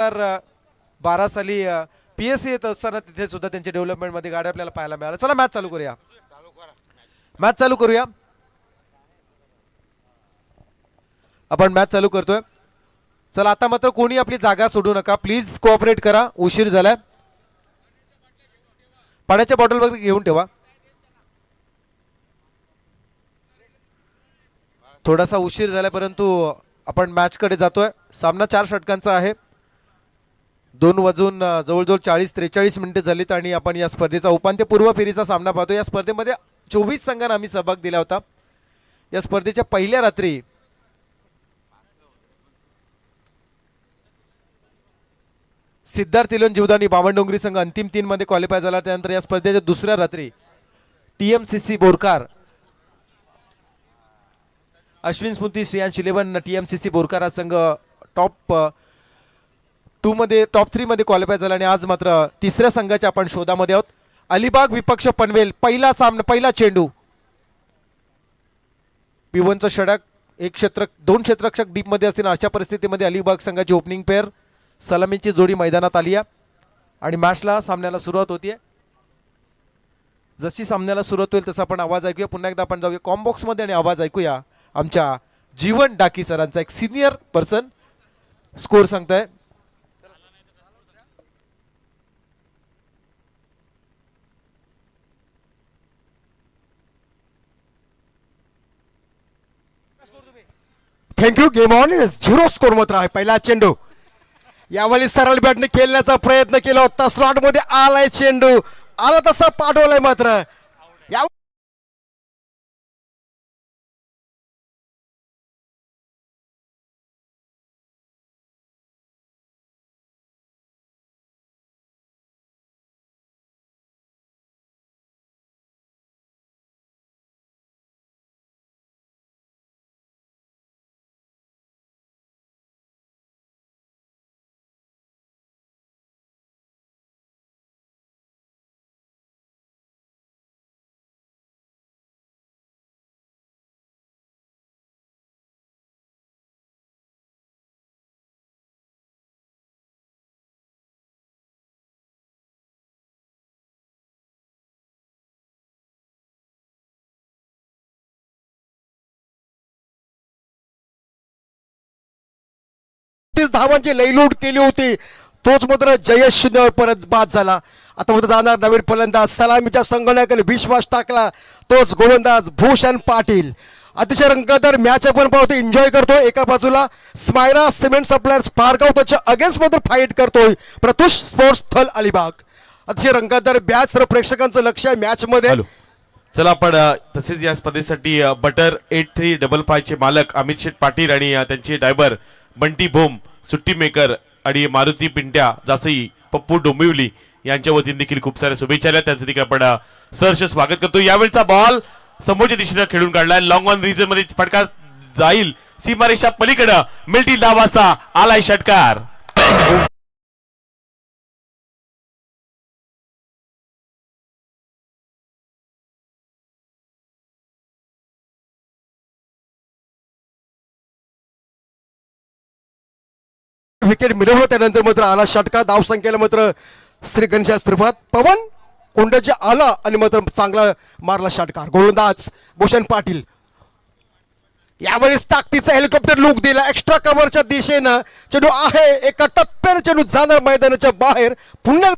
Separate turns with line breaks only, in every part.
12 साली PSC येत असताना तिथे सुद्धा त्यांच्या डेव्हलपमेंट मध्ये गाडी आपल्याला पाहायला मिळाली. चला मॅच चालू करूया. मॅच चालू करूया. आपण मॅच चालू करतोय. चला आता मात्र कोणी आपली जागा सोडू नका प्लीज, कोऑपरेट करा. उशीर झालाय. पाण्याच्या बॉटल वगैरे घेऊन ठेवा. थोडासा उशीर झाला परंतु आपण मॅच कडे जातोय. सामना 4 षटकांचा आहे. 2 वाजून जवळजवळ 40-43 मिनिटे झालीत आणि आपण या स्पर्धेचा उपांत्यपूर्व फेरीचा सामना पाहतो. या स्पर्धेमध्ये 24 संघांना आम्ही सहभाग दिला होता. या स्पर्धेच्या पहिल्या रात्री सिद्धार्थ इलन जीवदानी बावनडोंगरी संघ अंतिम 3 मध्ये क्वालिफाय झाला. त्यानंतर या स्पर्धेच्या दुसऱ्या रात्री TMCC बोरकार, अश्विन स्मृती, श्रेयांश 11 TMCC बोरकार हा संघ टॉप 2 मध्ये टॉप 3 मध्ये क्वालिफाय झाला. आणि आज मात्र तिसऱ्या संघाच्या आपण शोधामध्ये आहोत. अलिबाग विपक्ष पनवेल. पहिला सामना, पहिला चेंडू. P1चा षटक. 2 क्षेत्ररक्षक डीप मध्ये असतील. अशा परिस्थितीमध्ये अलिबाग संघाची ओपनिंग पेअर सलामीची जोडी मैदानात आली आहे आणि मॅचला सामन्याला सुरुवात होतीये. जशी सामन्याला सुरुवात होईल तसा आपण आवाज ऐकूया. पुन्हा एकदा आपण जाऊया कॉम्बॉक्स मध्ये आणि आवाज ऐकूया आमच्या जीवन डाकी सरांचा. एक सिनियर पर्सन स्कोर सांगताय.
थँक्यू. Game on. 0 स्कोर मात्र आहे. पहिला चेंडू यावेळी सरळ बॅटने खेळण्याचा प्रयत्न केला होता. स्लॉट मध्ये आलाय चेंडू. आला तसा पाठवलाय मात्र या धावांची लईलूट केली होती. तोच मात्र जयेश परत बाद झाला. आता मात्र जाणार नवीन फलंदाज. सलामीच्या संगणकाने विश्वास टाकला तोच गोलंदाज भूषण पाटील. अतिशय रंगतदार मॅच आपण पाहतो, एन्जॉय करतोय. एका बाजूला स्मायरा सिमेंट सप्लायर्स पारगाव त्याच्या अगेन्स्ट मध्ये फाईट करतोय प्रत्युष स्पोर्ट्स थल अलिबाग. अतिशय रंगतदार मॅच. सर्व प्रेक्षकांचं लक्ष आहे मॅच मध्ये.
चला आपण तसेच या स्पर्धेसाठी बटर 8355 चे मालक अमित शेठ पाटील आणि त्यांचे ड्रायव्हर बंटी भोम, सुट्टी मेकर आणि मारुती पिंट्या जासई, पप्पू डोंबिवली यांच्या वतीने देखील खूप साऱ्या शुभेच्छा आल्या. त्यांचं देखील आपण सहर्ष स्वागत करतो. यावेळचा बॉल समोरच्या दिशेने खेळून काढलाय. लॉंग ऑन रिजन मध्ये फटका जाईल सीमारेषा पलीकडे. मिल्टी लावासा आलाय षटकार.
विकेट मिळवलं. त्यानंतर मात्र आला षटका. धाव संख्येला मात्र श्री गणेश त्रिपाठ पवन कोंडाचे आला आणि मात्र चांगला मारला षटकार. गोलंदाज भूषण पाटील. यावेळेस ताकदीचा हेलिकॉप्टर लुक दिला. एक्स्ट्रा कव्हरच्या दिशेनं चेंडू आहे. एका टप्प्याने चेंडू जाणार मैदानाच्या बाहेर. पुन्हा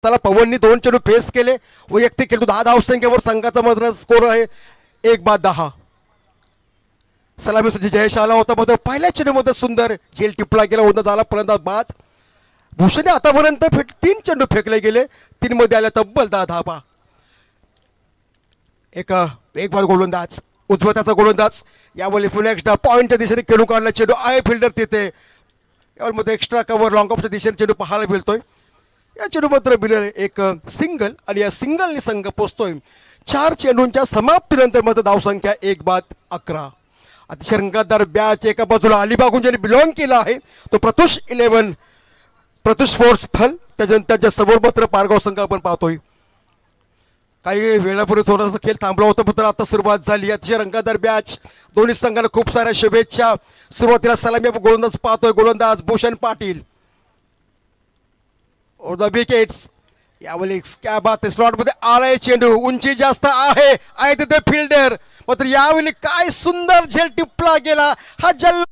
त्याला पवननी 2 चेंडू फेस केले. वैयक्तिक खेळतो. 10 धाव संख्येवर संघाचा मात्र स्कोर आहे 1-10. सलामीसाठी जयेश आला होता मात्र पहिल्या चेंडू मध्ये सुंदर झेल टिपला गेला होता. झाला फलंदाज बाद. भूषणे आतापर्यंत 3 चेंडू फेकले गेले. 3 मध्ये आल्या तब्बल 10 धावा. एक बार गोलंदाज उजव्या त्याचा गोलंदाज. यावेळी पुन्हा एकदा पॉईंटच्या दिशेने खेळून काढला चेंडू आहे. फिल्डर तिथे. यावर मध्ये एक्स्ट्रा कव्हर लॉंग ऑफच्या दिशेने चेंडू पाहायला मिळतोय. या चेंडू मात्र बिल एक सिंगल आणि या सिंगलने संघ पोचतोय. 4 चेंडूंच्या समाप्तीनंतर मात्र धावसंख्या 1-11. अतिशय रंगतदार बॅच. एका बाजूला अलिबागून ज्यांनी बिलॉंग केला आहे तो प्रत्युष 11 प्रत्युष स्पोर्ट्स थल त्याच्यानंतर त्यांच्या समोर मात्र पारगाव संघ आपण पाहतोय. काही वेळापूर्वी थोडासा खेळ थांबला होता मात्र आता सुरुवात झाली. अतिशय रंगतदार मॅच. दोन्ही संघाला खूप साऱ्या शुभेच्छा. सुरुवातीला सलामी आपण गोलंदाज पाहतोय. गोलंदाज भूषण पाटील. द विकेट्स यावेळी क्या बात स्लॉट मध्ये आलाय चेंडू. उंची जास्त आहे तिथे फिल्डर. मात्र यावेळी काय सुंदर झेल टिपला गेला. हा जल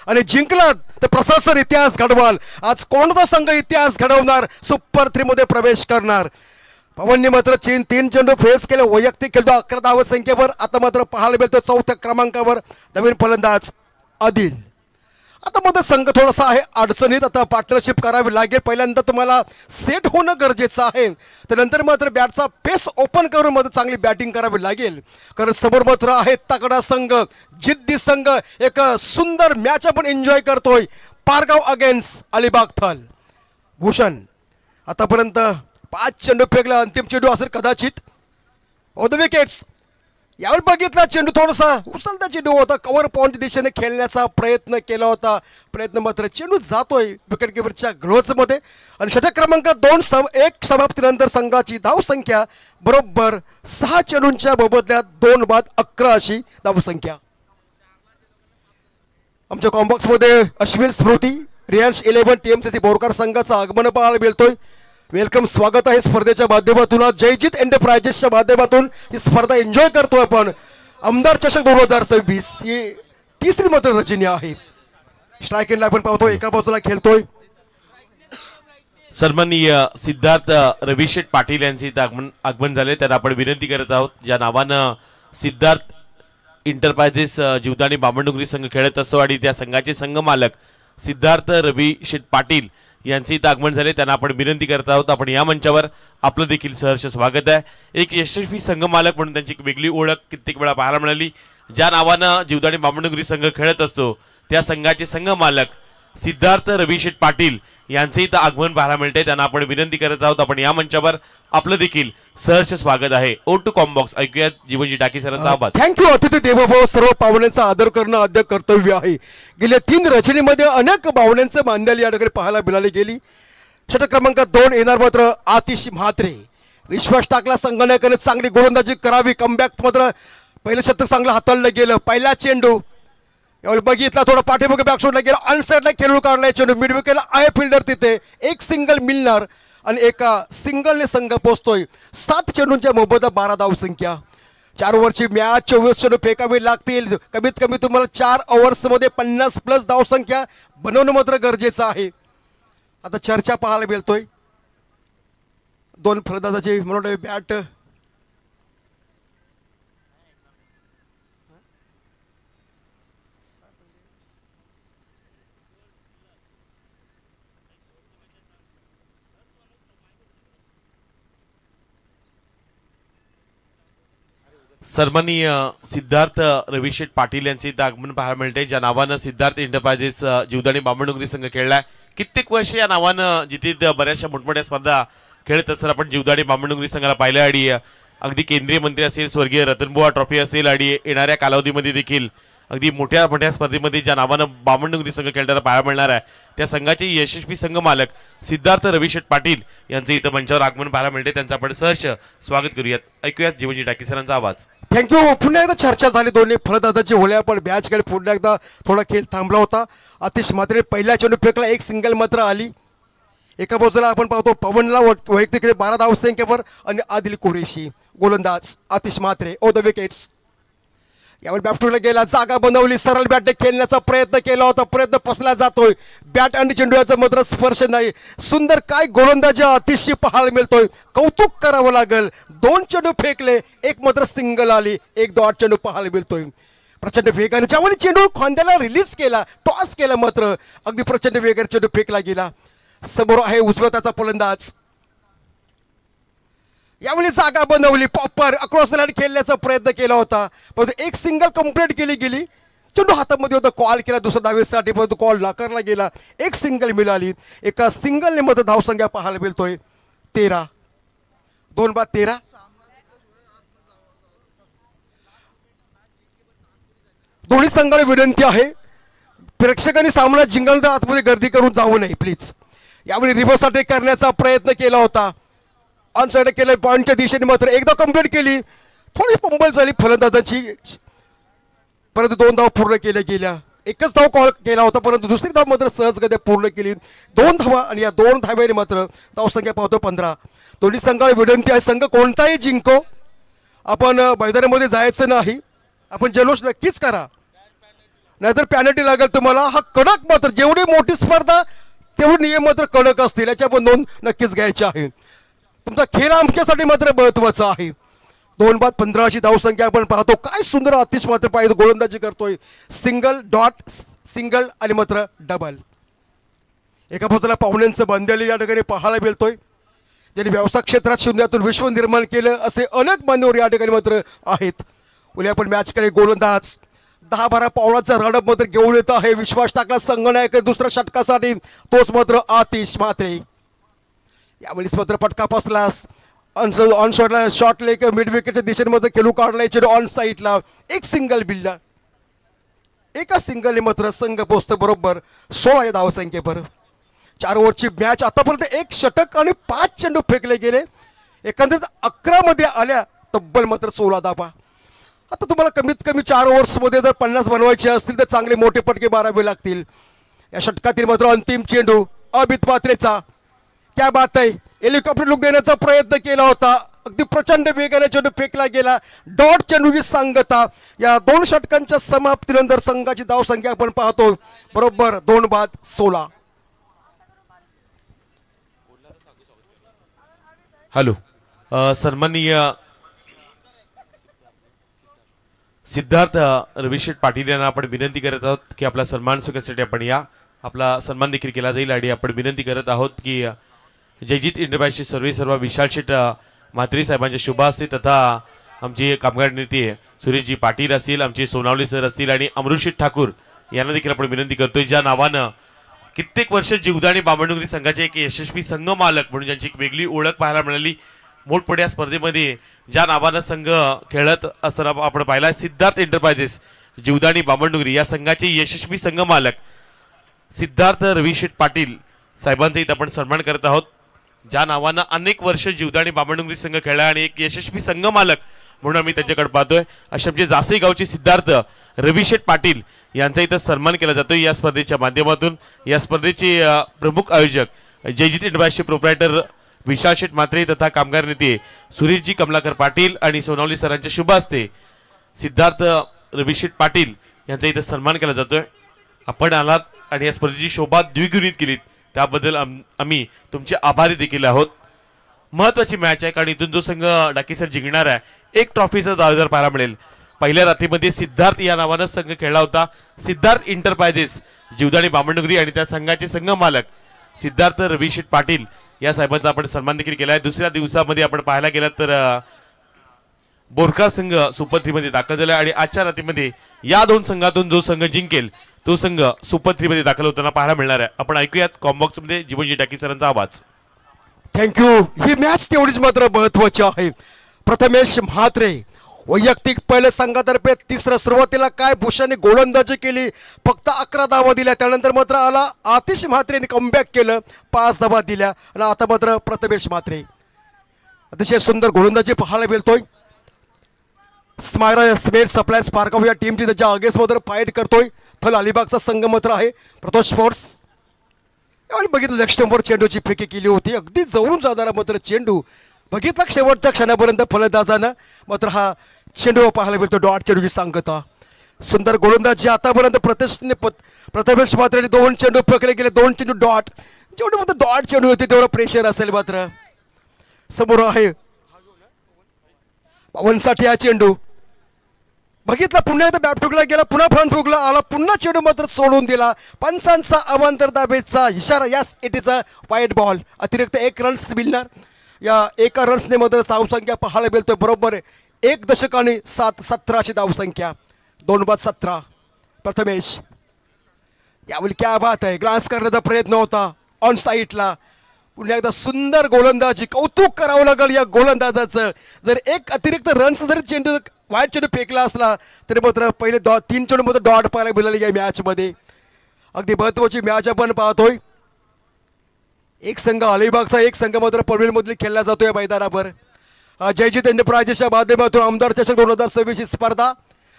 आणि जिंकला तर प्रशासन इतिहास घडवाल. आज कोणता संघ इतिहास घडवणार, सुपर 3 मध्ये प्रवेश करणार. पवनने मात्र 3 चेंडू फेस केले. वैयक्तिक खेळतो 11 धाव संख्येवर. आता मात्र पाहायला मिळतो 4थ्या क्रमांकावर नवीन फलंदाज आदिल. आता मध्ये संघ थोडासा आहे अडचणीत. आता पार्टनरशिप करावी लागेल. पहिल्यांदा तुम्हाला सेट होणं गरजेचं आहे. त्यानंतर मात्र बॅटचा पेस ओपन करून मध्ये चांगली बॅटिंग करावी लागेल. कारण समोर मात्र आहे तगडा संघ, जिद्दी संघ. एक सुंदर मॅच आपण एन्जॉय करतोय. पारगाव अगेन्स्ट अलिबाग थल. भूषण आतापर्यंत 5 चेंडू फेकला. अंतिम चेंडू असेल कदाचित. On the wickets. यावर बघितला चेंडू थोडासा उचलता चेंडू होता. कव्हर पॉईंट दिशेने खेळण्याचा प्रयत्न केला होता. प्रयत्न मात्र चेंडू जातोय विकेट किपरच्या ग्लोव्ज मध्ये. आणि षटक क्रमांक 1 समाप्तीनंतर संघाची धावसंख्या बरोबर 6 चेंडूंच्या मोबदल्यात 2 बाद 11 अशी धावसंख्या. आमच्या कॉम्बॉक्स मध्ये अश्विन स्मृती, रियांश 11 TMCC बोरकर संघाचं आगमन पाहायला मिळतोय. वेलकम, स्वागत आहे स्पर्धेच्या माध्यमातून. जयजित एंटरप्राइजेसच्या माध्यमातून ही स्पर्धा एन्जॉय करतोय आपण. आमदार चषक 2026 ही 3री मात्र रचनी आहे. स्ट्राईक एंडला आपण पाहतो एका बाजूला खेळतोय.
सन्माननीय सिद्धार्थ रविशेठ पाटील यांचे इथं आगमन झाले. त्यांना आपण विनंती करत आहोत. ज्या नावानं सिद्धार्थ इंटरप्राइजेस जीवदानी बामणडुंगरी संघ खेळत असतो आणि त्या संघाचे संघ मालक सिद्धार्थ रविशेठ पाटील यांचे इथं आगमन झाले. त्यांना आपण विनंती करत आहोत आपण या मंचावर आपलं देखील सहर्ष स्वागत आहे. एक यशस्वी संघ मालक म्हणून त्यांची एक वेगळी ओळख कित्येक वेळा पाहायला मिळाली. ज्या नावानं जीवदानी बामणडुंगरी संघ खेळत असतो त्या संघाचे संघ मालक सिद्धार्थ रविशेठ पाटील यांचे इथं आगमन पाहायला मिळते. त्यांना आपण विनंती करत आहोत आपण या मंचावर आपलं देखील सहर्ष स्वागत आहे. ओ टू कॉम्बॉक्स ऐकूयात जीवनजी टाकी सरांचा आवाज.
थँक्यू. अतिथी देवभाव. सर्व पाहुण्यांचा आदर करणं आद्य कर्तव्य आहे. गेल्या 3 रचनेमध्ये अनेक पाहुण्यांचं मांडणी या ठिकाणी पाहायला मिळाली गेली. षटक क्रमांक 2 येणार मात्र आतिश म्हात्रे. विश्वास टाकला संघाने चांगली गोलंदाजी करावी. कमबॅक मात्र पहिलं शतक चांगलं हाताळलं गेलं. पहिला चेंडू यावेळी बघितला थोडा पाठीमागे बॅकशॉटला गेला. अनसाइडला खेळून काढलाय चेंडू. मिड विकेटला आहे फिल्डर तिथे. एक सिंगल मिळणार आणि एका सिंगलने संघ पोहोचतोय. 7 चेंडूंच्या मोबदल्यात 12 धावसंख्या. 4 ओव्हरची मॅच 24 चेंडू फेकावे लागतील. कमीत कमी तुम्हाला 4 ओव्हर्समध्ये 50+ धावसंख्या बनवणं मात्र गरजेचं आहे. आता चर्चा पाहायला मिळतोय. 2 फलंदाजाची म्हणून बॅट
सन्माननीय सिद्धार्थ रविशेठ पाटील यांचे इथं आगमन पाहायला मिळते. ज्या नावानं सिद्धार्थ एंटरप्राइजेस जीवदानी बामणडुंगरी संघ खेळलाय. कित्येक वर्ष या नावानं जिथे बऱ्याचशा मोठमोठ्या स्पर्धा खेळत असताना आपण जीवदानी बामणडुंगरी संघाला पाहिलं. आणि अगदी केंद्रीय मंत्री असेल, स्वर्गीय रतनबुवा ट्रॉफी असेल आणि येणाऱ्या कालावधीमध्ये देखील अगदी मोठ्या मोठ्या स्पर्धेमध्ये ज्या नावानं बामणडुंगरी संघ खेळताना पाहायला मिळणार आहे त्या संघाचे यशस्वी संघ मालक सिद्धार्थ रविशेठ पाटील यांचे इथं मंचावर आगमन पाहायला मिळते. त्यांचं आपण सहर्ष स्वागत करूयात. ऐकूयात जीवनजी टाकी सरांचा आवाज.
थँक्यू. पुन्हा एकदा चर्चा झाली दोन्ही फलंदाजाची होल्या. पण मॅच खेळ पुन्हा एकदा थोडा खेळ थांबला होता. आतिश म्हात्रे पहिल्या चेंडू फेकला. एक सिंगल मात्र आली. एका बाजूला आपण पाहतो पवनला वैयक्तिक 12 धावसंख्येवर आणि आदिल कुरेशी. गोलंदाज आतिश म्हात्रे. ओ द विकेट्स. यावेळी बॅटला गेला, जागा बनवली, सरळ बॅटने खेळण्याचा प्रयत्न केला होता, प्रयत्न फसला जातोय. बॅट आणि चेंडूचा मात्र स्पर्श नाही. सुंदर काय गोलंदाजी अतिशय पाहायला मिळतोय, कौतुक करावं लागेल. 2 चेंडू फेकले, एक मात्र सिंगल आली, एक डॉट चेंडू पाहायला मिळतोय. प्रचंड वेगाने ज्यावेळी चेंडू खांद्याला रिलीज केला, टॉस केला, मात्र अगदी प्रचंड वेगाने चेंडू फेकला गेला. समोर आहे उजव्या त्याचा फलंदाज. यावेळी जागा बनवली, पॉपर अक्रॉस लाईन खेळण्याचा प्रयत्न केला होता, परंतु एक सिंगल कंप्लीट केली गेली. चेंडू हातामध्ये होता, कॉल केला दुसऱ्या धावेसाठी, परंतु कॉल नाकारला गेला. एक सिंगल मिळाली. एका सिंगलने मध्ये धावसंख्या पाहायला मिळतोय 13. 2 बाद 13. दोन्ही संघाला विनंती आहे, प्रेक्षकांनी सामना जिंकल्यानंतर आतमध्ये गर्दी करून जाऊ नये प्लीज. यावेळी रिव्हर्स अटॅक करण्याचा प्रयत्न केला होता, ऑन साइड केलं पॉईंटच्या दिशेने, मात्र एकदा कंप्लीट केली. थोडी पंबल झाली फलंदाजांची, परंतु 2 धाव पूर्ण केल्या गेल्या. एकच धाव कॉल केला होता, परंतु दुसरी धाव मात्र सहजगत्या पूर्ण केली. 2 धावा आणि या 2 धाव्याने मात्र धावसंख्या पाहतो 15. दोन्ही संघाला विनंती आहे, संघ कोणताही जिंको, आपण मैदानामध्ये जायचं नाही, आपण जल्लोष नक्कीच करा, नाहीतर पॅनल्टी लागेल तुम्हाला. हा कडक मात्र, जेवढी मोठी स्पर्धा तेवढे नियम मात्र कडक असतील, याच्या पण नोंद नक्कीच घ्यायची आहे. तुमचा खेळ आमच्यासाठी मात्र महत्वाचा आहे. 2 बाद 15ची धावसंख्या आपण पाहतो. काय सुंदर अतिश मात्र पाहिजे गोलंदाजी करतोय, सिंगल, डॉट, सिंगल आणि मात्र डबल. एका बाजूला पाहुण्यांचं बांधलेलं या ठिकाणी पाहायला मिळतोय, ज्यांनी व्यवसाय क्षेत्रात शून्यातून विश्व निर्माण केलं असे अनेक मान्यवर या ठिकाणी मात्र आहेत. उद्या आपण मॅचकडे गोलंदाज 10-12 पावलाचा रडप मात्र घेऊन येत आहे. विश्वास टाकला संघनायक दुसऱ्या षटकासाठी, तोच मात्र आतिश म्हात्रे. यावेळेस मात्र फटका बसला, ऑन शॉटला, शॉट लेक मिड विकेटच्या दिशेने मात्र खेळू काढलाय चेंडू ऑन साईडला. एक सिंगल बिल्ला, एका सिंगलने मात्र संघ पोहोचतो बरोबर 16 या धावसंख्येवर. 4 ओव्हरची मॅच, आतापर्यंत 1 षटक आणि 5 चेंडू फेकले गेले. एकंदरीत 11 मध्ये आल्या तब्बल मात्र 16 धावा. आता तुम्हाला कमीत कमी 4 ओव्हर्समध्ये जर 50 बनवायचे असतील तर चांगले मोठे फटके मारावे लागतील. या षटकातील मात्र अंतिम चेंडू अमित पात्रेचा. क्या बात आहे, हेलिकॉप्टर लुक देण्याचा प्रयत्न केला होता, अगदी प्रचंड वेगाने चेंडू फेकला गेला. डॉट चेंडूची सांगता. या 2 षटकांच्या समाप्तीनंतर संघाची धावसंख्या आपण पाहतो बरोबर 2 बाद 16.
हॅलो, सन्माननीय सिद्धार्थ रविशेठ पाटील यांना आपण विनंती करत आहोत की आपला सन्मान स्वीकारण्यासाठी आपण या. आपला सन्मान देखील केला जाईल आणि आपण विनंती करत आहोत की जयजित इंटरप्राइजचे सर्व विशाल शेठ म्हात्रे साहेबांच्या शुभ असतील, तथा आमचे कामगार नेते सुरेशजी पाटील असतील, आमचे सोनावले सर असतील आणि अमृतशेठ ठाकूर यांना देखील आपण विनंती करतोय, ज्या नावानं कित्येक वर्ष जीवदानी बामणडोंगरी संघाचे एक यशस्वी संघ मालक म्हणून ज्यांची एक वेगळी ओळख पाहायला मिळाली. मोठमोठ्या स्पर्धेमध्ये ज्या नावानं संघ खेळत असताना आपण पाहिला, सिद्धार्थ एंटरप्राइजेस जीवदानी बामणडोंगरी या संघाचे यशस्वी संघ मालक सिद्धार्थ रविशेठ पाटील साहेबांचा इथं आपण सन्मान करत आहोत. ज्या नावानं अनेक वर्ष जीवदानी बामणडोंगरी संघ खेळला आणि एक यशस्वी संघ मालक म्हणून आम्ही त्यांच्याकडे पाहतोय. अशा आमचे जासई गावचे सिद्धार्थ रविशेठ पाटील यांचा इथं सन्मान केला जातोय या स्पर्धेच्या माध्यमातून. या स्पर्धेचे प्रमुख आयोजक जयजित इंटरप्राइजचे प्रोप्रायटर विशाल शेठ म्हात्रे तथा कामगार नेते सुरेशजी कमलाकर पाटील आणि सोनावली सरांच्या शुभ हस्ते सिद्धार्थ रविशेठ पाटील यांचा इथं सन्मान केला जातोय. आपण आलात आणि या स्पर्धेची शोभा द्विगुणित केलीत, त्याबद्दल आम्ही तुमचे आभारी देखील आहोत. महत्वाची मॅच आहे, कारण इथून जो संघ डाकीसर जिंकणार आहे, 1 ट्रॉफीचा दावेदार पाहायला मिळेल. पहिल्या रात्रीमध्ये सिद्धार्थ या नावानं संघ खेळला होता. सिद्धार्थ इंटरप्राइजेस जीवदानी बामणडोंगरी आणि त्या संघाचे संघ मालक सिद्धार्थ रविशेठ पाटील या साहेबांचा आपण सन्मान देखील केला आहे. दुसऱ्या दिवसामध्ये आपण पाहायला गेलात तर बोरका संघ सुपर 3 मध्ये दाखल झाला आणि आजच्या रात्रीमध्ये या 2 संघातून जो संघ जिंकेल तो संघ सुपर 3 मध्ये दाखल होताना पाहायला मिळणार आहे. आपण ऐकूयात कॉम्बॉक्स मध्ये जीवनजी टाकी सरांचा आवाज.
थँक्यू. ही मॅच तेवढीच मात्र महत्वाची आहे. प्रथमेश म्हात्रे वैयक्तिक पहिल्या संघातर्फे तिसऱ्या सुरुवातीला काय भूषाने गोलंदाजी केली, फक्त 11 धावा दिल्या. त्यानंतर मात्र आला आतिश म्हात्रेने कमबॅक केलं, 5 धावा दिल्या आणि आता मात्र प्रथमेश म्हात्रे अतिशय सुंदर गोलंदाजी पाहायला मिळतोय. स्मायरा स्मेट सप्लाय स्पार्क ऑफ या टीमची त्याच्या अगेन्स्ट मात्र फाईट करतोय. थल अलिबागचा संघ मात्र आहे प्रतोष स्पोर्ट्स. यावेळी बघितलं लेग स्टंपवर चेंडूची फेकी केली होती, अगदी जवळून जाणारा मात्र चेंडू बघितला शेवटच्या क्षणापर्यंत फलंदाजानं मात्र हा चेंडू पाहायला मिळतो. डॉट चेंडूची सांगता सुंदर गोलंदाजी आतापर्यंत प्रथमेश मात्र 2 चेंडू फेकले गेले, 2 चेंडू डॉट. जेवढे मात्र डॉट चेंडू होते तेवढं प्रेशर असेल मात्र. समोर आहे पवनसाठी हा चेंडू बघितला, पुन्हा एकदा बॅट ठोकला गेला, पुन्हा फ्रंट ठोकला आला, पुन्हा चेंडू मात्र सोडून दिला. पंचांचा अवांतर दाबेचा इशारा. यास इट इज अ वाईट बॉल. अतिरिक्त 1 रन्स मिळणार. या एका रन्सने मात्र धावसंख्या पाहायला मिळतोय बरोबर 1 दशक आणि 17ची धावसंख्या. 2 बाद 17. प्रथमेश यावेळी क्या बात आहे, ग्लान्स करण्याचा प्रयत्न होता ऑन साईडला. पुन्हा एकदा सुंदर गोलंदाजी, कौतुक करावं लागेल या गोलंदाजाचं. जर 1 अतिरिक्त रन्स जर चेंडू वाईट चेंडू फेकला असला तरी मात्र पहिले 3 चेंडू मध्ये डॉट पाहायला मिळाली या मॅच मध्ये. अगदी महत्वाची मॅच आपण पाहतोय. एक संघ अलिबागचा, एक संघ मात्र पनवेल मधील खेळला जातोय मैदानावर. जयजित एंटरप्राइजेसच्या माध्यमातून आमदार चषक 2026 ही स्पर्धा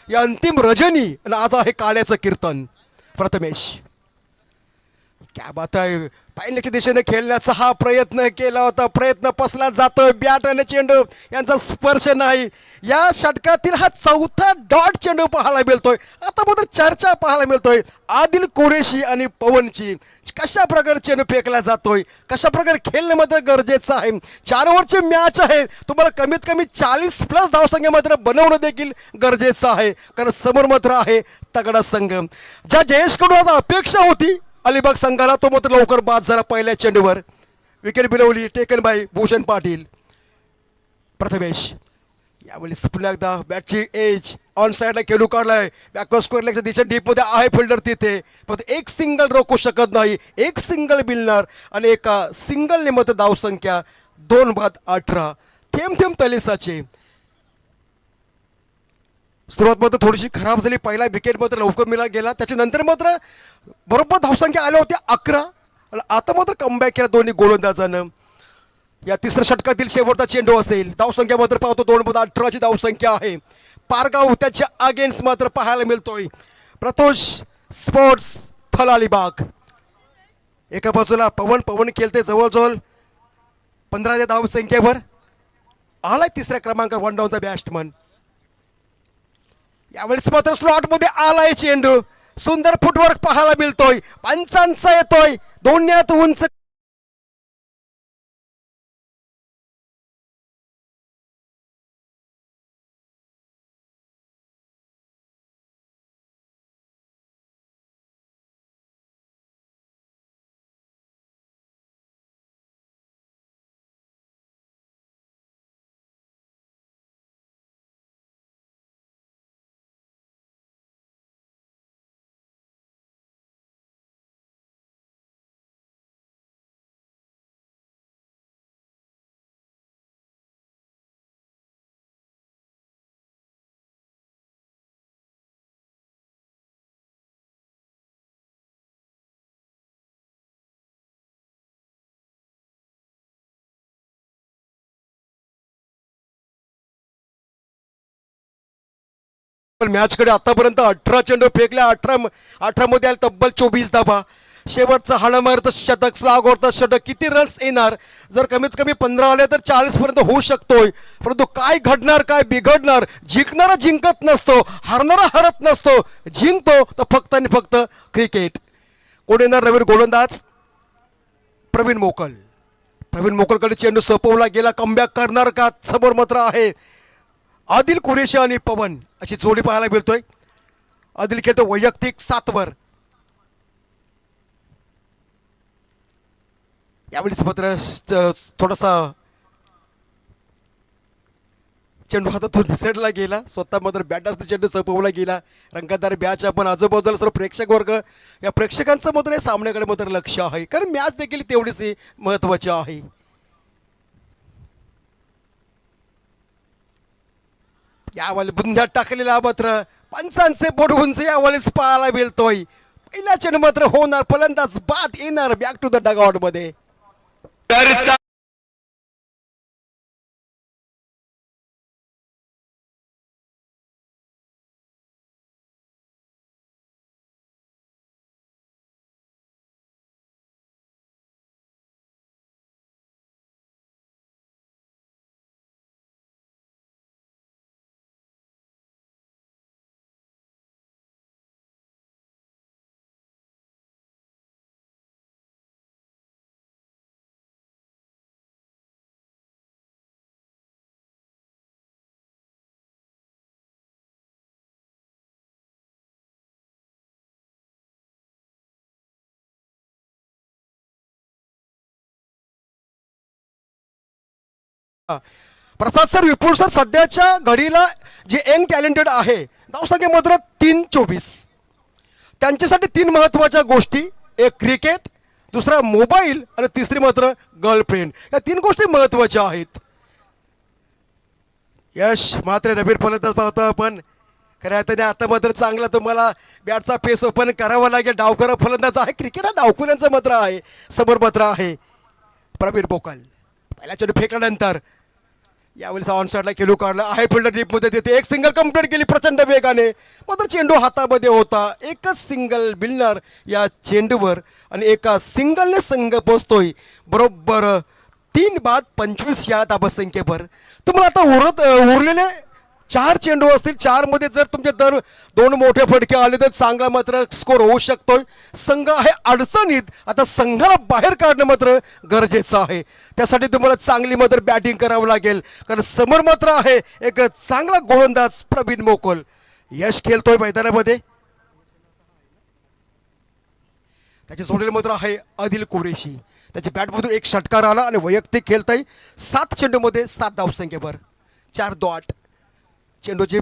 या अंतिम रजनी आणि आज आहे काळ्याचं कीर्तन. प्रथमेश क्या बात आहे, पायल्याच्या दिशेने खेळण्याचा हा प्रयत्न केला होता, प्रयत्न पसला जातोय. बॅट आणि चेंडू यांचा स्पर्श नाही. या षटकातील हा 4था डॉट चेंडू पाहायला मिळतोय. आता मात्र चर्चा पाहायला मिळतोय आदिल कुरेशी आणि पवनची. कशा प्रकारे चेंडू फेकला जातोय, कशा प्रकारे खेळणं मात्र गरजेचं आहे. 4 ओव्हरची मॅच आहे, तुम्हाला कमीत कमी 40+ धावसंख्या मात्र बनवणं देखील गरजेचं आहे, कारण समोर मात्र आहे तगडा संघ. ज्या जयेशकडून आज अपेक्षा होती अलिबाग संघाला, तो मात्र लवकर बाद झाला पहिल्या चेंडूवर. विकेट मिळवली, टेकन बाय भूषण पाटील. प्रथमेश यावेळी पुन्हा एकदा बॅटची एज ऑन साईडला खेळू काढलाय. बॅकवर्ड स्क्वेअर दिशा डीपमध्ये आहे फिल्डर तिथे, पण 1 सिंगल रोखू शकत नाही. 1 सिंगल मिळणार आणि एका सिंगलने मात्र धावसंख्या 2 बाद 18. थेंब थेंब तलिसाचे. सुरुवात मात्र थोडीशी खराब झाली. पहिला विकेट मात्र लवकर मिळाला गेला, त्याच्यानंतर मात्र बरोबर धावसंख्या आल्या होत्या 11. आता मात्र कमबॅक केला दोन्ही गोलंदाजानं. या 3ऱ्या षटकातील शेवटचा चेंडू असेल. धावसंख्या मात्र पाहतो 2 बाद 18ची धावसंख्या आहे. पारगाव त्याच्या अगेन्स्ट मात्र पाहायला मिळतोय. प्रतोष स्पोर्ट्स थल अलिबाग. एका बाजूला पवन खेळते जवळजवळ 15 धावसंख्येवर आलाय 3ऱ्या क्रमांकावर 1 डाऊनचा बॅट्समन. यावेळेस मात्र स्लॉट मध्ये आलाय चेंडू. सुंदर फुटवर्क पाहायला मिळतोय. पंचांचा येतोय दोन्यात उंच. मॅच कडे आतापर्यंत 18 चेंडू फेकल्या. 18 मध्ये आले तब्बल 24 धावा. शेवटचा हाणामारतं शतक, स्लागोरतं षटक. किती रन्स येणार? जर कमीत कमी 15 आले तर 40 पर्यंत होऊ शकतोय. परंतु काय घडणार, काय बिघडणार? जिंकणारा जिंकत नसतो, हरणारा हरत नसतो, जिंकतो तर फक्त आणि फक्त क्रिकेट. कोण येणार नवीन गोलंदाज? प्रवीण मोकल. प्रवीण मोकलकडे चेंडू सोपवला गेला. कमबॅक करणार का? समोर मात्र आहे आदिल कुरेशी आणि पवन अशी जोडी पाहायला मिळतोय. आदिल खेळतो वैयक्तिक 7 वर. यावेळेस मात्र थोडासा चेंडू हातातून निसटला गेला. स्वतः मात्र बॅटर्स चेंडू सोपवला गेला. रंगतदार मॅच. आपण आजूबाजूला सर्व प्रेक्षक वर्ग, या प्रेक्षकांचं मात्र या सामन्याकडे मात्र लक्ष आहे, कारण मॅच देखील तेवढीच महत्वाची आहे. यावेळी बुंध्यात टाकलेला मात्र पंचांचे बोट उंच यावेळेस पाहायला मिळतोय. पहिला चेंडू मात्र होणार, फलंदाज बाद येणार बॅक टू द डगआउट मध्ये. प्रसाद सर, विपुल सर सध्याच्या घडीला जे यंग टॅलेंटेड आहे, धावसंख्या मात्र 3-24. त्यांच्यासाठी 3 महत्त्वाच्या गोष्टी, एक क्रिकेट, दुसरा मोबाईल आणि तिसरी मात्र गर्लफ्रेंड. या 3 गोष्टी महत्त्वाच्या आहेत. यश मात्र नवीन फलंदाज पाहतो आपण. खऱ्या अर्थाने आता मात्र चांगला तुम्हाला बॅटचा फेस ओपन करावा लागेल. डावकर फलंदाज आहे, क्रिकेट हा डावकुऱ्यांचं मात्र आहे. समोर मात्र आहे प्रवीण बोकल. पहिला चेंडू फेकल्यानंतर यावेळेस ऑनसाइडला खेळू काढला आहे. फिल्डर डीपमध्ये तिथे एक सिंगल कंप्लीट केली प्रचंड वेगाने. मात्र चेंडू हातामध्ये होता. एकच सिंगल मिळणार या चेंडूवर आणि एका सिंगलने संघ पोचतोय बरोबर 3-25 या धावसंख्येवर. तुम्हाला आता उरलेले 4 चेंडू असतील. 4 मध्ये जर तुमचे दर 2 मोठे फटके आले तर चांगला मात्र स्कोर होऊ शकतोय. संघ आहे अडचणीत. आता संघाला बाहेर काढणं मात्र गरजेचं आहे. त्यासाठी तुम्हाला चांगली मात्र बॅटिंग करावं लागेल. कारण समोर मात्र आहे एक चांगला गोलंदाज प्रवीण मोकल. यश खेळतोय मैदानामध्ये. त्याचे सोडलेले मात्र आहे आदिल कुरेशी. त्याच्या बॅटमधून एक षटकार आला आणि वैयक्तिक खेळताय. 7 चेंडूमध्ये 7 धावसंख्येवर 4 डॉट. चेंडूची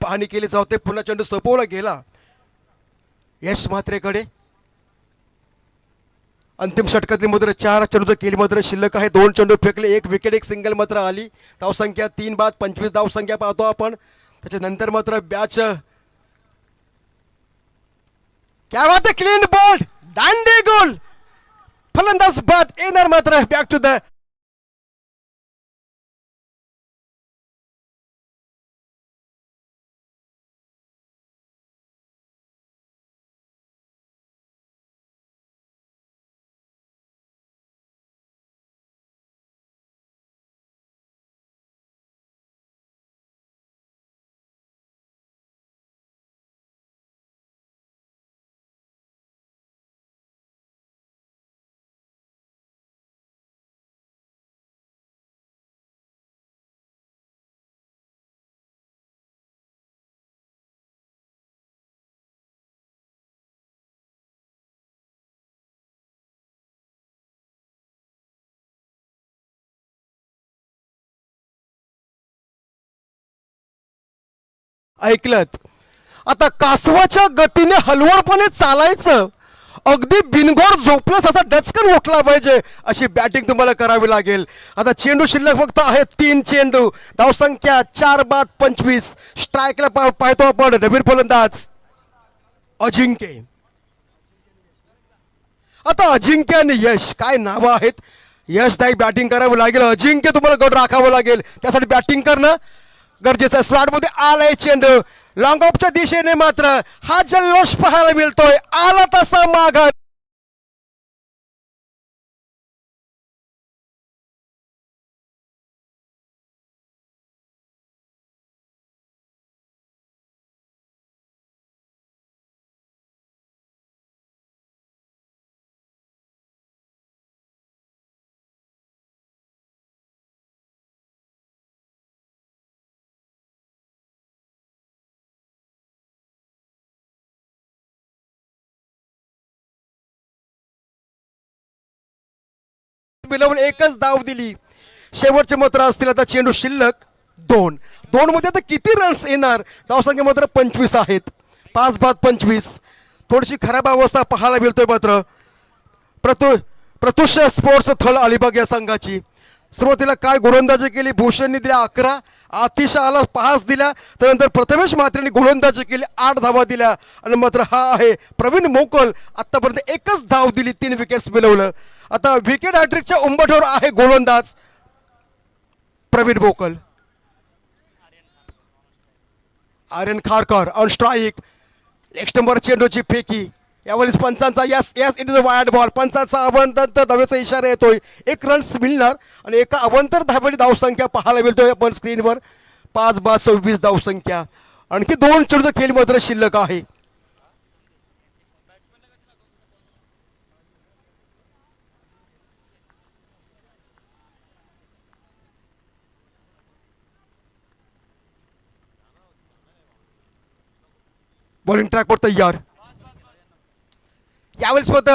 पाहणी केली जाते. पुन्हा चेंडू सपवला गेला यश म्हात्रेकडे. अंतिम षटकातली मात्र 4 चेंडू केली मात्र शिल्लक आहे. 2 चेंडू फेकले, 1 विकेट, 1 सिंगल मात्र आली. धावसंख्या 3-25 धावसंख्या पाहतो आपण. त्याच्यानंतर मात्र बॅच क्या बात आहे, क्लीन बॉल, दांडे गोल. फलंदाज बाद येणार मात्र बॅक टू द ऐकलत. आता कासवाच्या गतीने हलवडपणे चालायचं. अगदी बिनगोर झोपलास असा डचकन उठला पाहिजे अशी बॅटिंग तुम्हाला करावी लागेल. आता चेंडू शिल्लक फक्त आहे 3 चेंडू. धावसंख्या 4-25. स्ट्राईकला पाहतो आपण नवीन फलंदाज अजिंक्य. आता अजिंक्य आणि यश काय नावं आहेत. यशदायी बॅटिंग करावं लागेल. अजिंक्य तुम्हाला गड राखावं लागेल. त्यासाठी बॅटिंग करणं गरजेचं. स्लॉट मध्ये आलाय चेंडू. लॉंग ऑफच्या दिशेने मात्र हा जल्लोष पाहायला मिळतोय. आला तसा माघार. बिलवून एकच धाव दिली. शेवटचे मात्र असतील आता चेंडू शिल्लक 2 मध्ये आता किती रन्स येणार. धावसंख्या मात्र 25 आहेत. 5-25. थोडीशी खराब अवस्था पाहायला मिळतोय मात्र प्रत्युष स्पोर्ट्स थल अलिबाग या संघाची. सुरुवातीला काय गोलंदाजी केली. भूषणने दिल्या 11, आतिश आला 5 दिल्या. त्यानंतर प्रथमेश म्हात्रेने गोलंदाजी केली 8 धावा दिल्या. आणि मात्र हा आहे प्रवीण मोकल. आतापर्यंत एकच धाव दिली, 3 विकेट्स मिळवलं. आता विकेट हॅट्रिकच्या उंबरठ्यावर आहे गोलंदाज Praveen Mokal. Aryan Kharkar on strike. Leg स्टंपवर चेंडूची फेकी. यावेळेस पंचांचा yes it is a wide ball. पंचांचा अवंतर धावेचा इशारा येतोय. 1 रन्स मिळणार आणि एका अवंतर धावेची धावसंख्या पाहायला मिळतोय आपण स्क्रीनवर. 5-26 धावसंख्या. आणखी 2 चेंडू खेळ मात्र शिल्लक आहे. बॉलिंग ट्रॅकवर तयार. यावेळेस फक्त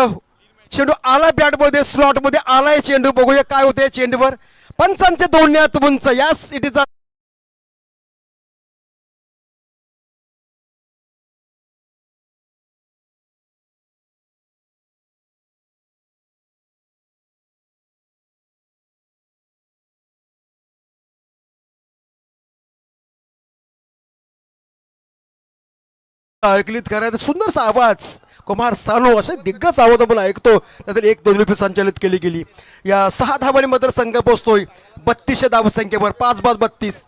चेंडू आला बॅटमध्ये. स्लॉटमध्ये आलाय चेंडू. बघूया काय होतंय चेंडूवर. पंचांचे दोन्यात उंच या सिटीचा ऐकलीत करायचं सुंदरसा आवाज कुमार सानू असे दिग्गज आवाज आपण ऐकतो. त्यातील एक दोन लिपी संचालित केली गेली. या 6 धावांनी मतदारसंघ पोहोचतोय 3200 धावसंख्येवर. 5-5-32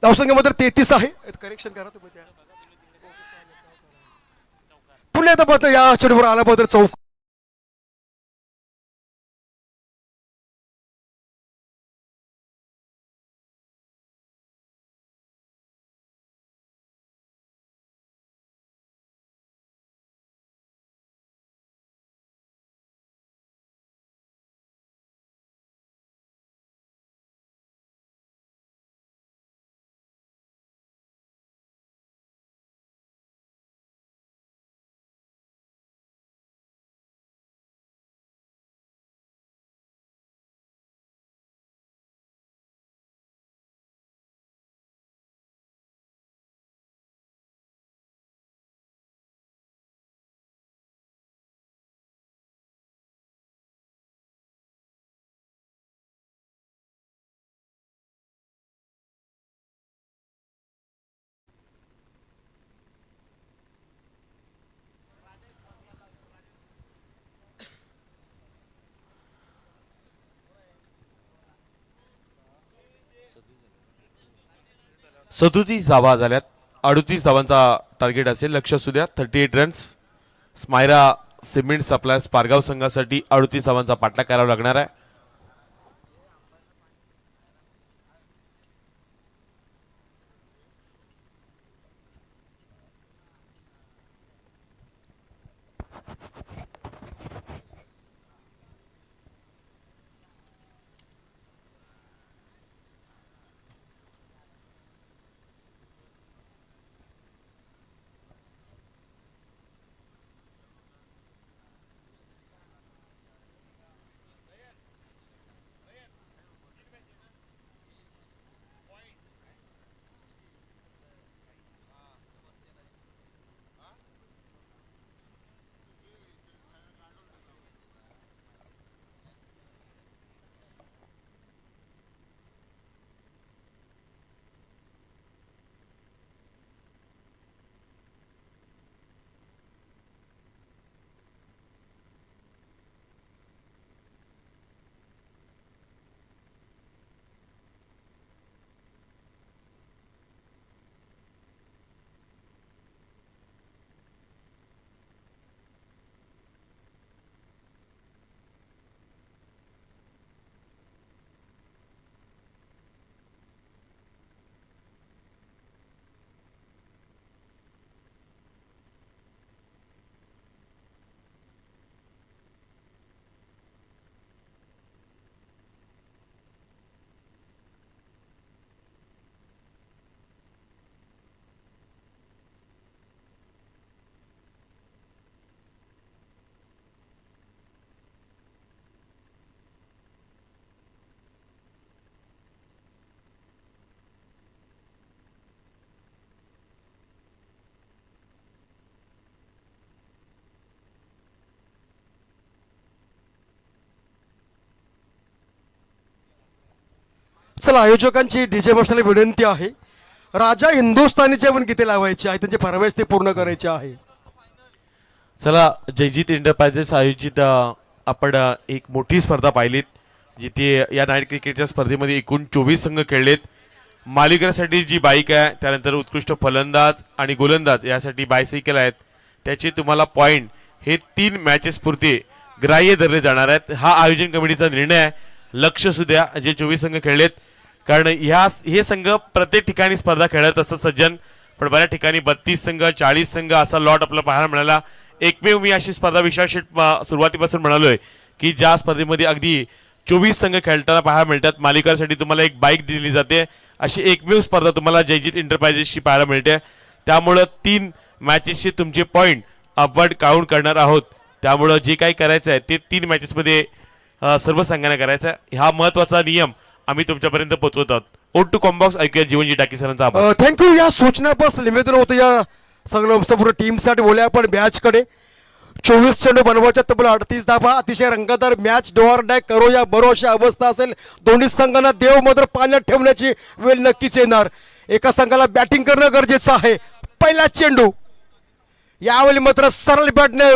धावसंख्येमध्ये 33 आहे. करेक्शन करा तुम्ही त्या पुन्हा एकदा बघतो या चढीवर आल्याबद्दल चौक
सदोतीस धावा झाल्यात. 38 धावांचा टार्गेट असेल. लक्ष असू द्या. 38 runs. Smaira cement suppliers Pargaon संघासाठी 38 धावांचा पाठलाग करावा लागणार आहे.
चला आयोजकांची डीजे मास्टरला विनंती आहे. राजा हिंदुस्थानीचे पण गीते लावायचे आहे. त्यांचे फरमाईश ते पूर्ण करायचे आहे.
चला जयजीत एंटरप्राइजेस आयोजित आपण एक मोठी स्पर्धा पाहिलीत जिथे या नाईट क्रिकेटच्या स्पर्धेमध्ये एकूण 24 संघ खेळलेत. मालिकेसाठी जी बाईक आहे, त्यानंतर उत्कृष्ट फलंदाज आणि गोलंदाज यासाठी बायसायकल आहेत. त्याचे तुम्हाला पॉइंट हे 3 मॅचेस पुरते ग्राह्य धरले जाणार आहेत. हा आयोजन कमिटीचा निर्णय आहे. लक्ष सुद्धा जे 24 संघ खेळलेत, कारण हे संघ प्रत्येक ठिकाणी स्पर्धा खेळत असतात सज्जन, पण बऱ्याच ठिकाणी 32 संघ 40 संघ असा लॉट आपल्याला पाहायला मिळाला. एकमेव मी अशी स्पर्धा विशाल शेठ सुरुवातीपासून म्हणालोय की ज्या स्पर्धेमध्ये अगदी 24 संघ खेळताना पाहायला मिळतात. मालिकासाठी तुम्हाला एक बाईक दिली जाते. अशी एकमेव स्पर्धा तुम्हाला जयजीत एंटरप्राइजेसची पाहायला मिळते. त्यामुळं 3 मॅचेसचे तुमचे पॉइंट अपवर्ड काउंट करणार आहोत. त्यामुळं जे काही करायचं आहे ते 3 मॅचेसमध्ये सर्व संघाने करायचा आहे. हा महत्वाचा नियम आम्ही तुमच्यापर्यंत पोहोचवत आहोत. ओट टू कॉम्बॉक्स ऐकूया जीवनजी टाकी सरांचा आभार.
थँक्यू. या सूचनापास निवेदन होतं या सगळं संपूर्ण टीमसाठी. बोलूया आपण मॅचकडे. 24 चेंडू बनवायच्या तब्बल 38 धावा. अतिशय रंगतदार मॅच. डोअर डाय करो या बरो अशी अवस्था असेल. दोन्ही संघांना देव मात्र पाण्यात ठेवण्याची वेळ नक्कीच येणार. एका संघाला बॅटिंग करणं गरजेचं आहे. पहिला चेंडू यावेळी मात्र सरळ बॅटने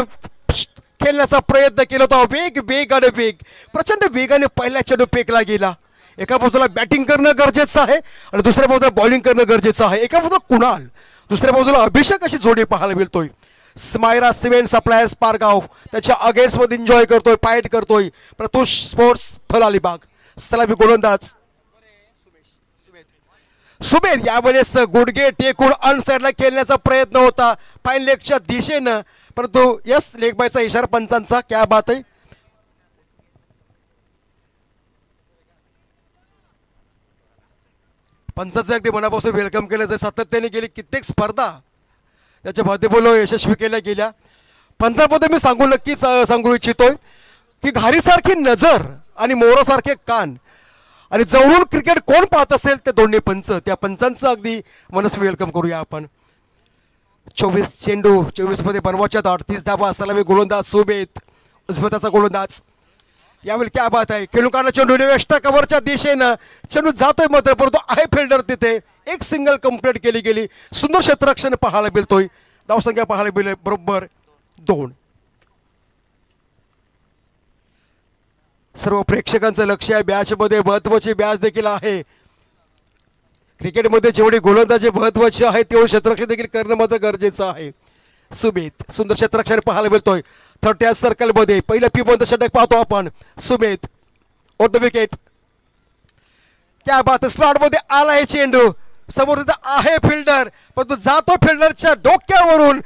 खेळण्याचा प्रयत्न केला होता. वेग आणि वेग प्रचंड वेगाने पहिला चेंडू फेकला गेला. एका बाजूला बॅटिंग करणं गरजेचं आहे आणि दुसऱ्या बाजूला बॉलिंग करणं गरजेचं आहे. एका बाजूला कुणाल, दुसऱ्या बाजूला अभिषेक अशी जोडी पाहायला मिळतोय. स्मायरा सिमेंट सप्लायर्स पारगाव त्याच्या अगेन्स्ट मध्ये एन्जॉय करतोय, फाईट करतोय. प्रतुष स्पोर्ट्स थल अलिबाग सलामी गोलंदाज सुमेध यावेळेस गुडघे टेकून अनसाइडला खेळण्याचा प्रयत्न होता फाईन लेगच्या दिशेनं, परंतु यस लेग बायचा इशारा पंचांचा. क्या बात आहे. पंचाचं अगदी मनापासून वेलकम केलं जाईल. सातत्याने गेली कित्येक स्पर्धा त्याच्या माध्यमातून यशस्वी केल्या गेल्या. पंचाबद्दल मी सांगू इच्छितोय की घारीसारखी नजर आणि मोरासारखे कान आणि जवळून क्रिकेट कोण पाहत असेल ते दोन्ही पंच, त्या पंचांचं अगदी मनस्वी वेलकम करूया आपण. 24 चेंडू 24 मध्ये बनवायच्यात 38 धावा. सलामी गोलंदाज सुमेध उजव्याचा गोलंदाज. यावेळी क्या बात आहे. खेळून काढला चेंडू वेस्टा कव्हरच्या दिशेनं. चेंडू जातोय मात्र परंतु आहे फिल्डर तिथे. एक सिंगल कंप्लीट केली गेली. सुंदर क्षेत्ररक्षण पाहायला मिळतोय. धावसंख्या पाहायला मिळेल बरोबर 2. सर्व प्रेक्षकांचं लक्ष आहे मॅचमध्ये. महत्वाची मॅच देखील आहे. क्रिकेटमध्ये जेवढी गोलंदाजी महत्वाची आहे तेवढे क्षेत्ररक्षण देखील करणं मात्र गरजेचं आहे. सुमेध सुंदर क्षेत्ररक्षण पाहायला मिळतोय. 30 सर्कल मध्ये पहिलं पिबंद षटक पाहतो आपण. Sumedh on the wicket. क्या बात. स्लॉट मध्ये आला आहे चेंडू. समोर तिथं आहे फिल्डर परंतु जातो फिल्डरच्या डोक्यावरून.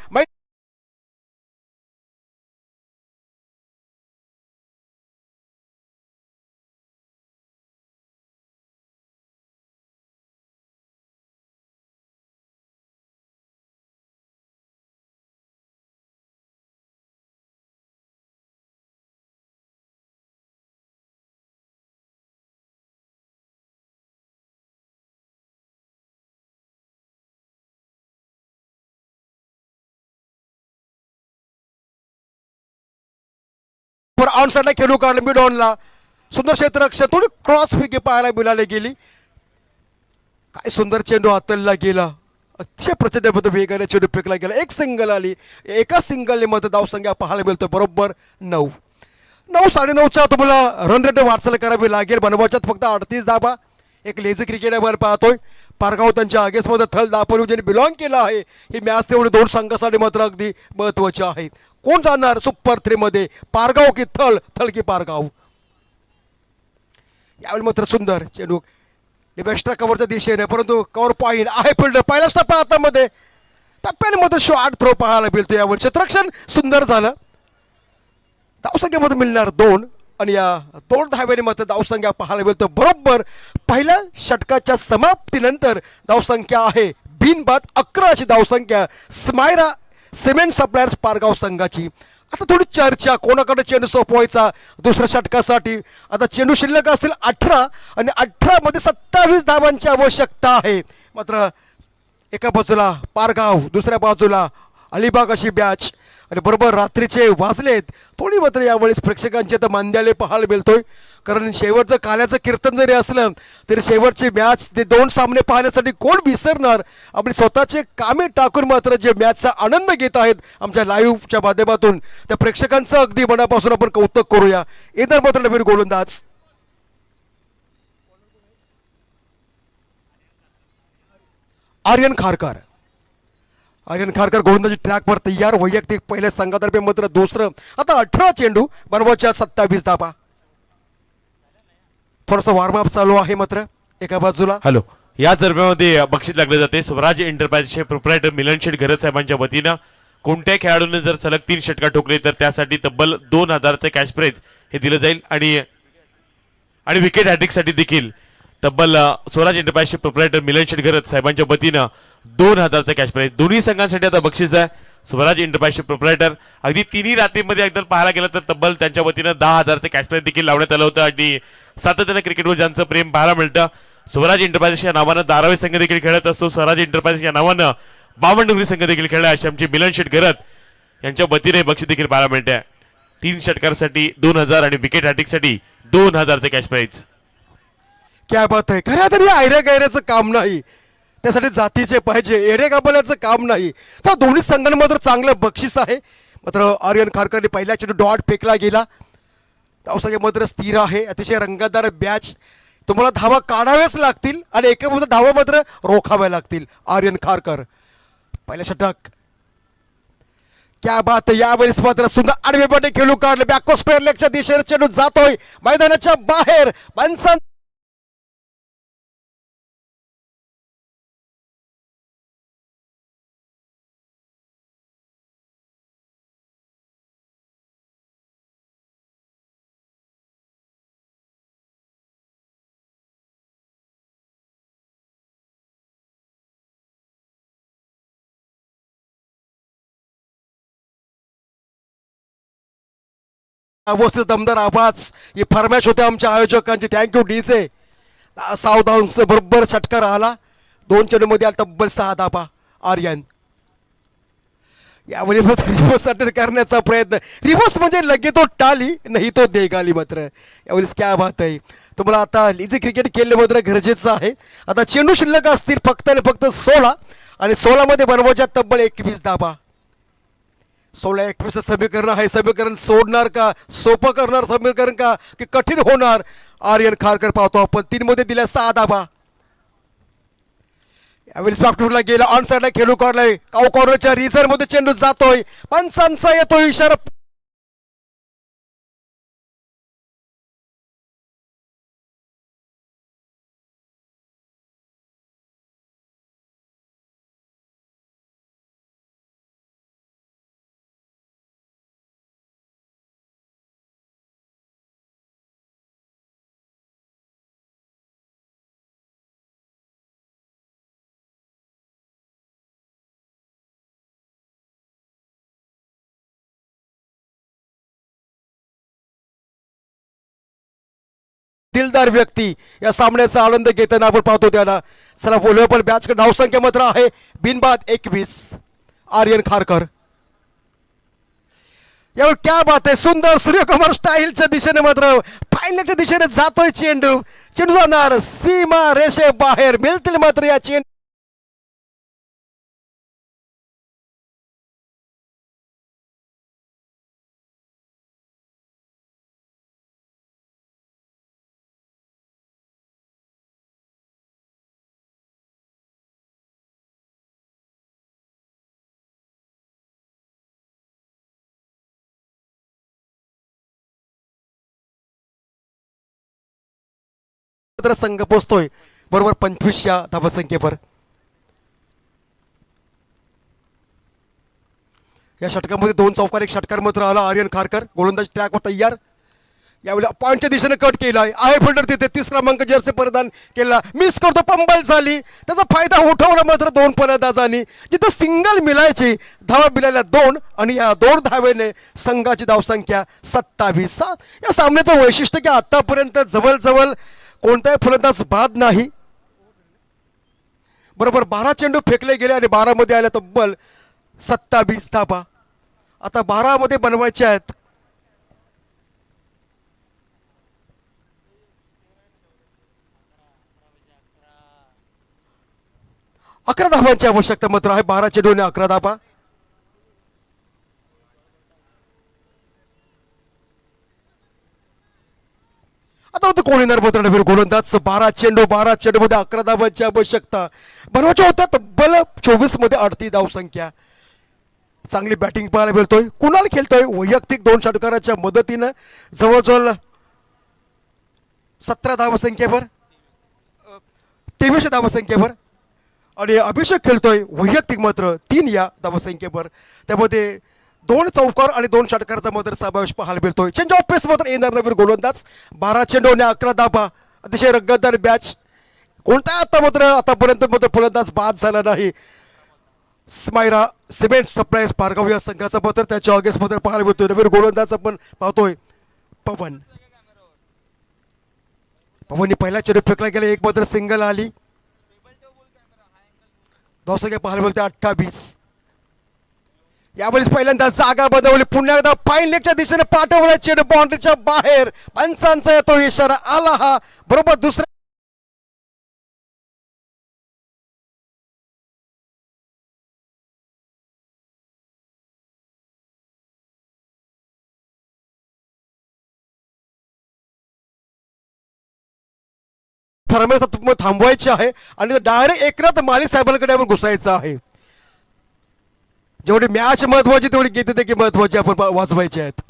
ऑन साइडला खेळू काढलं मिड ऑनला. सुंदर क्षेत्ररक्षण थोडी क्रॉस फिके पाहायला मिळाली गेली. काय सुंदर चेंडू हातलला गेला. अतिशय प्रचंड वेगाने चेंडू फेकला गेला. एक सिंगल आली. एका सिंगलने मध्ये धावसंख्या पाहायला मिळतोय बरोबर 9. 9-9.5च्या तुम्हाला रन रेट वाटचाल करावी लागेल. बनवायच्यात फक्त 38 धावा. एक लेझी क्रिकेटर पाहतोय. पारगाव त्यांच्या अगेन्स्टमध्ये थल दापोली ज्यांनी बिलॉंग केलं आहे. ही मॅच तेवढी 2 संघासाठी मात्र अगदी महत्वाची आहे. कोण जाणार सुपर 3 मध्ये, पारगाव की थल, थल की पारगाव. यावेळी मात्र सुंदर चेंडू वेस्टा कव्हरच्या दिशेने परंतु कव्हर पॉईंट आहे फिल्डर. पहिला टप्पा हातामध्ये टप्प्याने मात्र शॉर्ट थ्रो पाहायला मिळतो. यावर क्षेत्ररक्षण सुंदर झालं. धावसंख्येमध्ये मिळणार 2 आणि या 2 धाव्याने मात्र धावसंख्या पाहायला मिळतो बरोबर पहिल्या षटकाच्या समाप्तीनंतर. धावसंख्या आहे बिनबाद 11 अशी धावसंख्या स्मायरा सिमेंट सप्लायर्स पारगाव संघाची. आता थोडी चर्चा कोणाकडे चेंडू सोपवायचा दुसऱ्या षटकासाठी. आता चेंडू शिल्लक असतील 18 आणि 18 मध्ये 27 धावांची आवश्यकता आहे. मात्र एका बाजूला पारगाव दुसऱ्या बाजूला अलिबाग अशी मॅच आणि बरोबर रात्रीचे वाजलेत. थोडी मात्र यावेळेस प्रेक्षकांचे तर मांद्याले पाहायला मिळतोय. कारण शेवटचं काल्याचं कीर्तन जरी असलं तरी शेवटची मॅच ते 2 सामने पाहण्यासाठी कोण विसरणार. आपली स्वतःचे कामे टाकून मात्र जे मॅचचा आनंद घेत आहेत आमच्या लाईव्हच्या माध्यमातून त्या प्रेक्षकांचं अगदी मनापासून आपण कौतुक करूया. येणार मात्र नवीन गोलंदाज आर्यन खारकर. आर्यन खारकर गोलंदाजी ट्रॅकवर तयार. वैयक्तिक पहिल्या संघातर्फे मात्र दुसरं. आता 18 चेंडू बनवायच्या 27 धावा. थोडस वॉर्मअप चालू आहे मात्र एका बाजूला.
हॅलो. या दरम्यानमध्ये बक्षीस लागले जाते स्वराज एंटरप्राइजचे प्रोप्रायटर मिलन शेठ घरत साहेबांच्या वतीनं. कोणत्याही खेळाडूने जर सलग 3 षटका ठोकले तर त्यासाठी तब्बल 2000चे कॅश प्राइज हे दिलं जाईल. आणि विकेट हॅट्रिकसाठी देखील तब्बल स्वराज एंटरप्राइजचे प्रोप्रायटर मिलन शेठ घरत साहेबांच्या वतीनं 2000चे कॅश प्राइज. दोन्ही संघांसाठी आता बक्षीस आहे स्वराज एंटरप्राइजचे प्रोप्रायटर. अगदी तिन्ही रात्रीमध्ये एकदा पाहायला गेलं तर तब्बल त्यांच्या वतीनं 10,000चं कॅश प्राइज देखील लावण्यात आलं होतं आणि सातत्यानं क्रिकेटवर ज्यांचं प्रेम पाहायला मिळतं. स्वराज एंटरप्राइजेस या नावानं धारावी संघ देखील खेळत असतो. स्वराज एंटरप्राइजेस या नावानं बावनडुंगरी संघ देखील खेळला. अशी आमची मिलन शेट घरत यांच्या वतीने बक्षीस देखील पाहायला मिळते. 3 षटकारासाठी 2,000 आणि विकेट हॅट्रिकसाठी 2,000चे कॅश प्राइज.
क्या बात आहे. खऱ्या तरी आयऱ्या गायऱ्याचं काम नाही, त्यासाठी जातीचे पाहिजे, एरे गाबल्याचं काम नाही. तर दोन्ही संघांमध्ये चांगलं बक्षीस आहे. मात्र आर्यन खारकरने पहिल्या चेंडू डॉट फेकला गेला. धावसंख्या मात्र स्थिर आहे. अतिशय रंगतदार बॅच. तुम्हाला धावा काढाव्याच लागतील आणि एका धावा मात्र रोखाव्या लागतील. आर्यन खारकर पहिल्या षटक. क्या बात आहे. यावेळेस मात्र सुंदर आडवे पाटे खेळू काढले. बॅको स्क्वेअर लेगच्या दिशेने चेंडू जातोय मैदानाच्या बाहेर. पंचां अवस्थेत दमदार आवाज ही फरमॅश होते आमच्या आयोजकांची. Thank you DJ. सावधान बरोबर षटकार आला. 2 चेंडूमध्ये आला तब्बल 6 धाबा. आर्यन यावेळी रिव्हर्स अटेंड करण्याचा प्रयत्न. रिव्हर्स म्हणजे लगे तो टाली नाही तो देगाली. मात्र यावेळेस क्या बात आहे. तुम्हाला आता लिझी क्रिकेट खेळणे मात्र गरजेचं आहे. आता चेंडू शिल्लक असतील फक्त आणि फक्त 16 आणि 16 मध्ये बनवायच्या तब्बल 21 धाबा. 16-21 समीकरण आहे. समीकरण सोडणार का, सोपं करणार समीकरण का की कठीण होणार. आर्यन खारकर पाहतो आपण 3 मध्ये दिल्या 6 धाबा. यावेळेस बॅकटूरला गेला. ऑन साइडला खेळू काढलाय. काऊ कॉर्नरच्या रिझर्व मध्ये चेंडू जातोय. पंचांचा येतोय इशारा. दिलदार व्यक्ती या सामन्याचा आनंद घेताना आपण पाहतो त्याला. चला बोलूया पण बॅच धावसंख्या मात्र आहे बिनबाद 21. आर्यन खारकर यावर क्या बात आहे. सुंदर सूर्यकुमार स्टाईलच्या दिशेने मात्र फायनलच्या दिशेने जातोय चेंडू. चेंडू जाणार सीमा रेषे बाहेर. मिळतील मात्र या चेंडू संघ पोचतोय बरोबर 25 या धावसंख्येवर. या षटकामध्ये 2 चौकार 1 षटकार मात्र आला. आर्यन खारकर गोलंदाज ट्रॅकवर तयार. यावेळी पॉईंटच्या दिशेने कट केलाय. आहे फिल्डर तिथे 30 क्रमांक जर्सी परिधान केला. मिस करतो. पंबल झाली. त्याचा फायदा उठवला मात्र 2 फलंदाजांनी. जिथे सिंगल मिळायची धावा मिळाल्या 2 आणि या 2 धावेने संघाची धावसंख्या 27. या सामन्याचं वैशिष्ट्य की आतापर्यंत जवळजवळ कोणताही फलंदाज बाद नाही. बरोबर 12 चेंडू फेकले गेले आणि 12 मध्ये आल्या तब्बल 27 धाबा. आता 12 मध्ये बनवायचे आहेत. अकरा धाबांची आवश्यकता मात्र आहे. 12 चेंडू आणि 11 धाबा. आता होतं कोण येणार मात्र नवीन गोलंदाज. 12 चेंडू मध्ये 11 धाबांची आवश्यकता. बनवायच्या होत्या तब्बल 24 मध्ये 38 धावसंख्या. चांगली बॅटिंग पाहायला मिळतोय. कुणाल खेळतोय वैयक्तिक 2 षटकाराच्या मदतीनं जवळजवळ 17 धावसंख्येवर 23 धावसंख्येवर. आणि अभिषेक खेळतोय वैयक्तिक मात्र 3 या धावसंख्येवर. त्यामध्ये 2 चौकार आणि 2 षटकाराचा मात्र समावेश पाहायला मिळतोय. चेंज ऑफ पेस मात्र येणार नवीन गोलंदाज. 12 चेंडू आणि 11 धाबा. अतिशय रंगतदार बॅच. कोणता आता मात्र आतापर्यंत मात्र फलंदाज बाद झाला नाही. स्मायरा सिमेंट सप्लायर्स पारगाव या संघाचा पत्र त्याच्या ऑगस्ट मध्ये पाहायला मिळतोय. नवीन गोलंदाज आपण पाहतोय पवन. पवनने पहिला चेंडू फेकला गेला, एक मात्र सिंगल आली. धावसंख्या पाहायला मिळते 28. यावेळेस पहिल्यांदा जागा बदलली, पुन्हा एकदा फाईन लेगच्या दिशेने पाठवला चेंडू बाउंड्रीच्या बाहेर. पंचांचा येतो इशारा, आला हा बरोबर दुसऱ्या थांबवायचे आहे आणि डायरेक्ट एकनाथ माली साहेबांकडे आपण घुसायचं आहे. जेवढी मॅच महत्वाची तेवढी गीते देखील महत्वाची आपण वाजवायचे आहेत.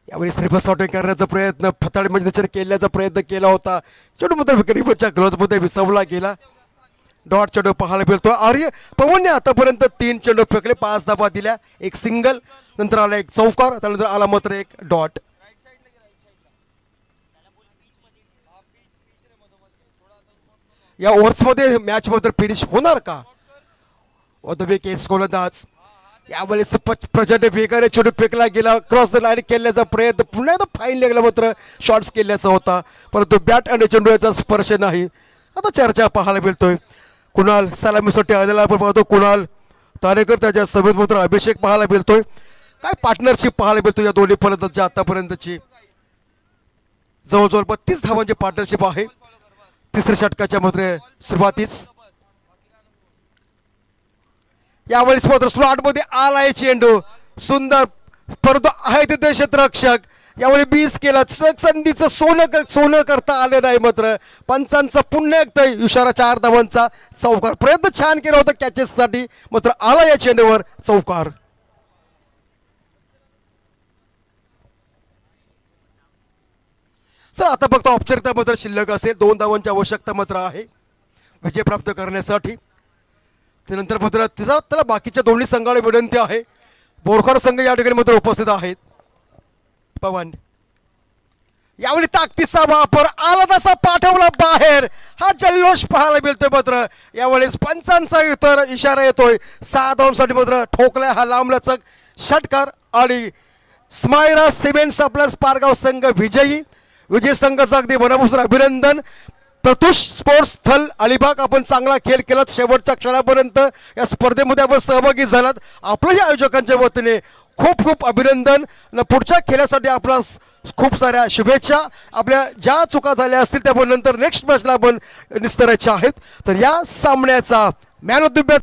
यावेळी श्रीफस शॉटिंग करण्याचा प्रयत्न फताड म्हणजे केल्याचा प्रयत्न केला होता. चेंडू मात्र विकेटकीपरच्या ग्लोव्हजमध्ये विसवला गेला. डॉट चेंडू पाहायला मिळतो. आर्य पवनने आतापर्यंत 3 चेंडू फेकले, 5 धावा दिल्या, एक सिंगल, नंतर आला एक चौकार, त्यानंतर आला मात्र एक डॉट. या ओव्हर्समध्ये मॅच मध्ये फिनिश होणार का? केस गोलंदाज यावेळेस प्रचंड वेगाने चेंडू फेकला गेला, क्रॉस द लाईन केल्याचा प्रयत्न, पुन्हा एकदा फाईन लागला, मात्र शॉट्स केल्याचा होता, परंतु बॅट आणि चेंडू याचा स्पर्श नाही. आता चर्चा पाहायला मिळतोय. कुणाल सलामीसाठी आलेला आपण पाहतो. कुणाल तारेकर त्याच्या सभेत मात्र अभिषेक पाहायला मिळतोय. काय पार्टनरशिप पाहायला मिळतो या दोन्ही फलंदाजांची आतापर्यंतची. जवळजवळ 32 धावांची पार्टनरशिप आहे तिसऱ्या षटकाच्या मात्र सुरुवातीस. यावेळेस मात्र स्लॉट मध्ये आलाय चेंडू, सुंदर, परंतु आहे तिथे क्षेत्ररक्षक. यावेळी 20 केला, संधीचं सोनं करता आले नाही, मात्र पंचांचा पुन्हा एकदा इशारा, 4 धावांचा चौकार. प्रयत्न छान केला होता कॅचेस साठी, मात्र आला या चेंडूवर चौकार. सर आता फक्त औपचारिकता मात्र शिल्लक असेल. 2 धावांची आवश्यकता मात्र आहे विजय प्राप्त करण्यासाठी. त्यानंतर मात्र त्याला बाकीच्या दोन्ही संघाला विनंती आहे. बोरकर संघ या ठिकाणी मात्र उपस्थित आहेत. पवन यावेळी ताकदीचा वापर, आला तसा पाठवला बाहेर, हा जल्लोष पाहायला मिळतोय. मात्र यावेळेस पंचांचा इशारा येतोय. 6 धावांसाठी मात्र ठोकलाय हा लांबलचक षटकार आणि स्मायरा सिमेंट सप्लायर्स पारगाव संघ विजयी. विजय संघाचं अगदी मनापासून अभिनंदन. प्रतुष स्पोर्ट्स स्थल अलिबाग आपण चांगला खेळ केलात, शेवटच्या क्षणापर्यंत या स्पर्धेमध्ये आपण सहभागी झालात. आपल्याही आयोजकांच्या वतीने खूप खूप अभिनंदन. पुढच्या खेळासाठी आपला खूप साऱ्या शुभेच्छा. आपल्या ज्या चुका झाल्या असतील त्या नंतर नेक्स्ट मॅचला आपण निस्तरायच्या आहेत. तर या सामन्याचा मॅन ऑफ द मॅच